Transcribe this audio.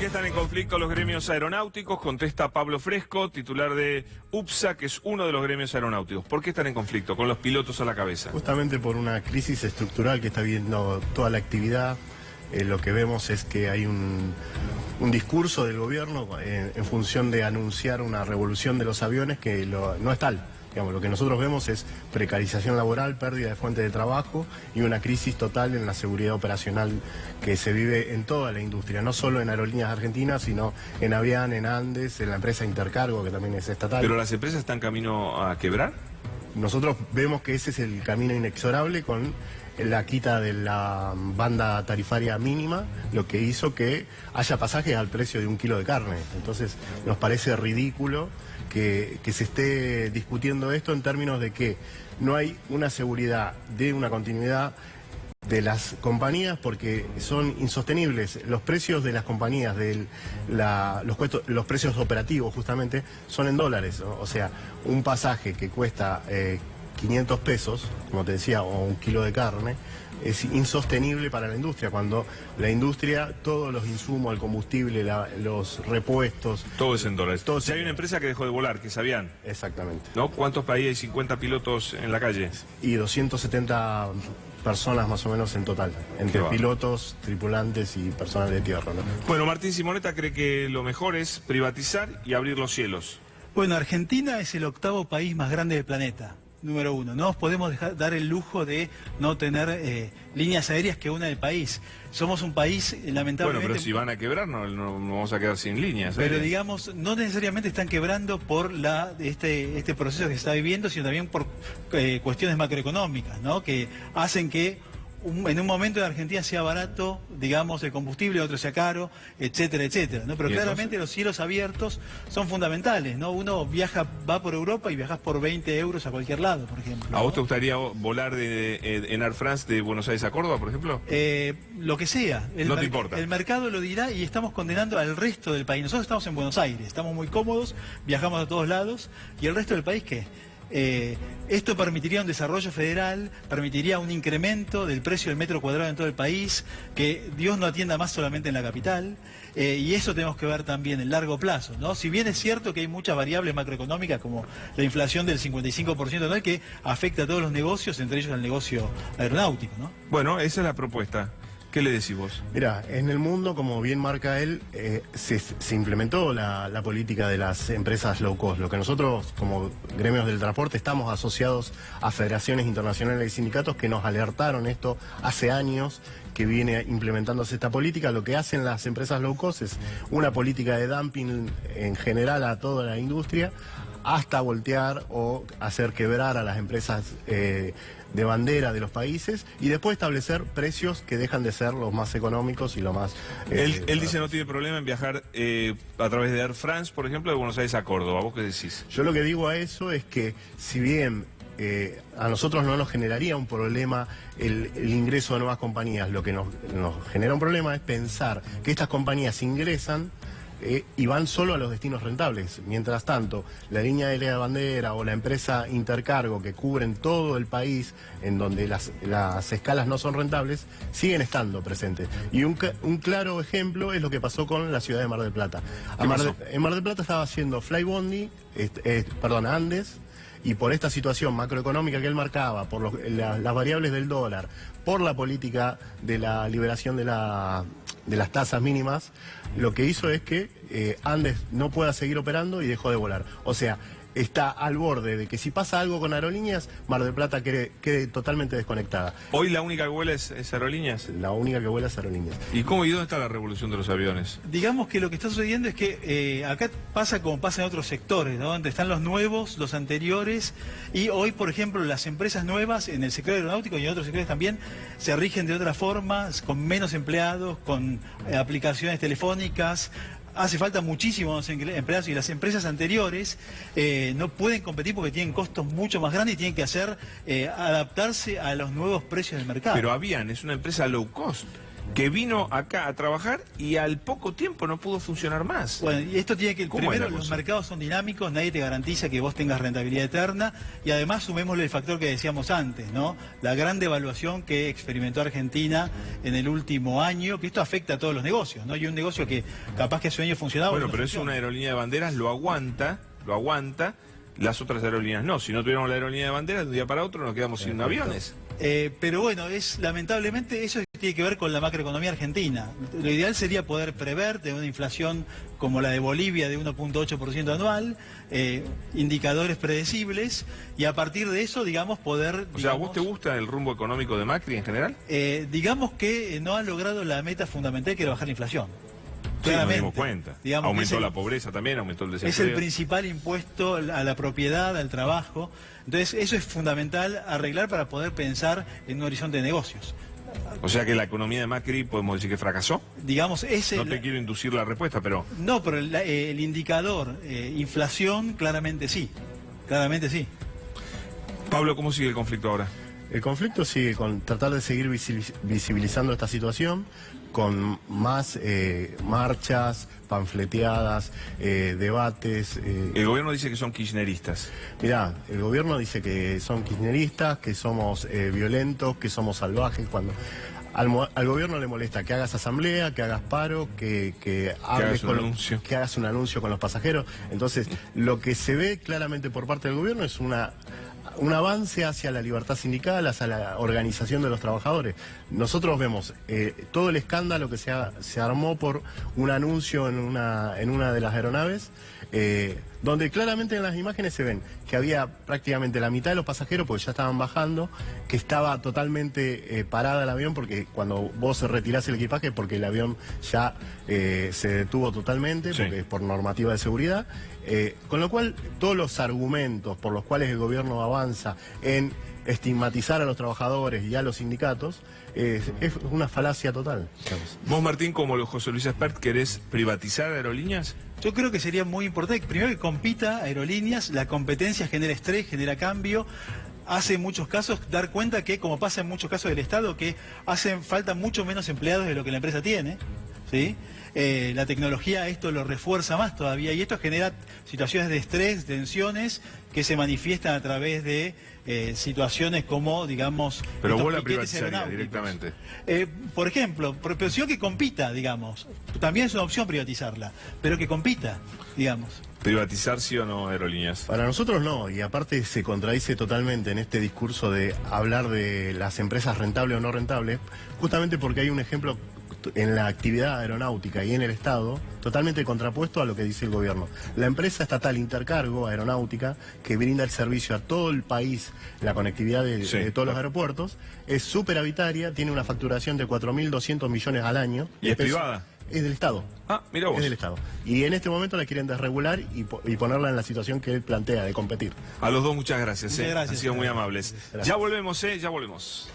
qué están en conflicto los gremios aeronáuticos? Contesta Pablo Fresco, titular de UPSA, que es uno de los gremios aeronáuticos. ¿Por qué están en conflicto, con los pilotos a la cabeza? Justamente por una crisis estructural que está viendo toda la actividad. Lo que vemos es que hay un discurso del gobierno en función de anunciar una revolución de los aviones que no es tal. Digamos, lo que nosotros vemos es precarización laboral, pérdida de fuentes de trabajo y una crisis total en la seguridad operacional que se vive en toda la industria, no solo en Aerolíneas Argentinas, sino en Avian, en Andes, en la empresa Intercargo, que también es estatal. ¿Pero las empresas están camino a quebrar? Nosotros vemos que ese es el camino inexorable con la quita de la banda tarifaria mínima, lo que hizo que haya pasajes al precio de 1 kilo de carne. Entonces nos parece ridículo que se esté discutiendo esto en términos de que no hay una seguridad de una continuidad de las compañías porque son insostenibles. Los precios de las compañías, los precios operativos justamente, son en dólares, ¿no? O sea, un pasaje que cuesta 500 pesos, como te decía, o 1 kilo de carne, es insostenible para la industria, cuando la industria, todos los insumos, el combustible, los repuestos... Todo es en dólares. Todo si hay una empresa que dejó de volar, que es Avian. Exactamente. ¿No? ¿Cuántos países hay 50 pilotos en la calle? Y 270 personas más o menos en total, entre pilotos, tripulantes y personal de tierra, ¿no? Bueno, Martín Simonetta cree que lo mejor es privatizar y abrir los cielos. Bueno, Argentina es el 8º país más grande del planeta. Número 1, no nos podemos dar el lujo de no tener líneas aéreas que unan el país. Somos un país, lamentablemente... Bueno, pero si van a quebrar no vamos a quedar sin líneas. Pero digamos, no necesariamente están quebrando por este proceso que se está viviendo, sino también por cuestiones macroeconómicas, ¿no? Que hacen que en un momento en Argentina sea barato, digamos, el combustible, otro sea caro, etcétera, etcétera, ¿no? Pero claramente los cielos abiertos son fundamentales, ¿no? Uno va por Europa y viajas por 20 euros a cualquier lado, por ejemplo, ¿no? ¿A vos te gustaría volar en Air France de Buenos Aires a Córdoba, por ejemplo? Lo que sea. No te importa. El mercado lo dirá y estamos condenando al resto del país. Nosotros estamos en Buenos Aires, estamos muy cómodos, viajamos a todos lados, ¿y el resto del país qué? Esto permitiría un desarrollo federal, permitiría un incremento del precio del metro cuadrado en todo el país, que Dios no atienda más solamente en la capital, y eso tenemos que ver también en largo plazo, ¿no? Si bien es cierto que hay muchas variables macroeconómicas como la inflación del 55% anual que afecta a todos los negocios, entre ellos al negocio aeronáutico, ¿no? Bueno, esa es la propuesta. ¿Qué le decís vos? Mira, en el mundo, como bien marca él, se implementó la política de las empresas low cost. Lo que nosotros, como gremios del transporte, estamos asociados a federaciones internacionales y sindicatos que nos alertaron esto hace años, que viene implementándose esta política. Lo que hacen las empresas low cost es una política de dumping en general a toda la industria, hasta voltear o hacer quebrar a las empresas de bandera de los países y después establecer precios que dejan de ser los más económicos y lo más... Él dice no tiene problema en viajar a través de Air France, por ejemplo, de Buenos Aires a Córdoba. ¿Vos qué decís? Yo lo que digo a eso es que si bien a nosotros no nos generaría un problema el ingreso de nuevas compañías, lo que nos genera un problema es pensar que estas compañías ingresan y van solo a los destinos rentables. Mientras tanto, la línea aérea de bandera o la empresa Intercargo, que cubren todo el país en donde las escalas no son rentables, siguen estando presentes. Y un claro ejemplo es lo que pasó con la ciudad de Mar del Plata. En Mar del Plata estaba haciendo Flybondi, Andes, y por esta situación macroeconómica que él marcaba, por las variables del dólar, por la política de la liberación de las tasas mínimas, lo que hizo es que Andes no pueda seguir operando y dejó de volar. O sea, está al borde de que si pasa algo con Aerolíneas, Mar del Plata quede totalmente desconectada. ¿Hoy la única que vuela es Aerolíneas? La única que vuela es Aerolíneas. ¿Y dónde está la revolución de los aviones? Digamos que lo que está sucediendo es que acá pasa como pasa en otros sectores, ¿no? Donde están los nuevos, los anteriores, y hoy, por ejemplo, las empresas nuevas en el sector aeronáutico y en otros sectores también se rigen de otra forma, con menos empleados, con aplicaciones telefónicas. Hace falta muchísimos empleados y las empresas anteriores no pueden competir porque tienen costos mucho más grandes y tienen que adaptarse a los nuevos precios del mercado. Pero Avian es una empresa low cost. que vino acá a trabajar y al poco tiempo no pudo funcionar más. Bueno, y esto tiene que, ¿Cómo es primero, la los cosa? mercados son dinámicos, nadie te garantiza que vos tengas rentabilidad eterna, y además sumémosle el factor que decíamos antes, ¿no? La gran devaluación que experimentó Argentina en el último año, que esto afecta a todos los negocios, ¿no? Y un negocio que capaz que hace un año funcionaba. Bueno, no pero es funciona. una aerolínea de banderas, lo aguanta, las otras aerolíneas no. Si no tuviéramos la aerolínea de banderas, de un día para otro nos quedamos sin aviones. Pero bueno, lamentablemente eso tiene que ver con la macroeconomía argentina. Lo ideal sería poder prever de una inflación como la de Bolivia de 1.8% anual, indicadores predecibles, y a partir de eso, digamos, poder... O sea, ¿a vos te gusta el rumbo económico de Macri en general? digamos que no ha logrado la meta fundamental, que era bajar la inflación. Sí, nos Claramente. dimos cuenta. Digamos que Aumentó es la pobreza también, aumentó el es desempleo. el principal impuesto a la propiedad, al trabajo. Entonces, eso es fundamental arreglar para poder pensar en un horizonte de negocios. O sea que la economía de Macri podemos decir que fracasó. Digamos, No te quiero inducir la respuesta, pero... No, pero el indicador inflación, claramente sí. Claramente sí. Pablo, ¿cómo sigue el conflicto ahora? El conflicto sigue con tratar de seguir visibilizando esta situación, con más marchas, panfleteadas, debates. El gobierno dice que son kirchneristas. Mirá, el gobierno dice que son kirchneristas, que somos violentos, que somos salvajes. Cuando al gobierno le molesta que hagas asamblea, que hagas paro, que hables que hagas un anuncio con los pasajeros. Entonces, lo que se ve claramente por parte del gobierno es un avance hacia la libertad sindical, hacia la organización de los trabajadores. Nosotros vemos todo el escándalo que se armó por un anuncio en una de las aeronaves, donde claramente en las imágenes se ven que había prácticamente la mitad de los pasajeros, porque ya estaban bajando, que estaba totalmente parada el avión, porque cuando vos retirás el equipaje, porque el avión ya se detuvo totalmente, Sí. porque es por normativa de seguridad. Con lo cual, todos los argumentos por los cuales el gobierno avanza en estigmatizar a los trabajadores y a los sindicatos es una falacia total, digamos. Vos, Martín, como José Luis Espert, ¿querés privatizar aerolíneas? Yo creo que sería muy importante, primero, que compita aerolíneas, la competencia genera estrés, genera cambio. Hace en muchos casos dar cuenta que, como pasa en muchos casos del Estado, que hacen falta mucho menos empleados de lo que la empresa tiene, ¿sí? La tecnología esto lo refuerza más todavía, y esto genera situaciones de estrés, tensiones, que se manifiestan a través de situaciones como, digamos... Pero estos vos la piquetes privatizarías aeronáuticos. directamente. Por ejemplo, pero sí que compita, digamos. También es una opción privatizarla, pero que compita, digamos. ¿Privatizar sí o no aerolíneas? Para nosotros no, y aparte se contradice totalmente en este discurso de hablar de las empresas rentables o no rentables, justamente porque hay un ejemplo en la actividad aeronáutica y en el Estado totalmente contrapuesto a lo que dice el gobierno. La empresa estatal Intercargo Aeronáutica, que brinda el servicio a todo el país, la conectividad de todos los aeropuertos, es superavitaria, tiene una facturación de 4.200 millones al año. ¿Y es privada? Es del Estado. Ah, mira vos. Es del Estado. Y en este momento la quieren desregular y ponerla en la situación que él plantea de competir. A los dos muchas gracias. Muchas gracias. Han sido muy amables. Gracias. Ya volvemos, ya volvemos.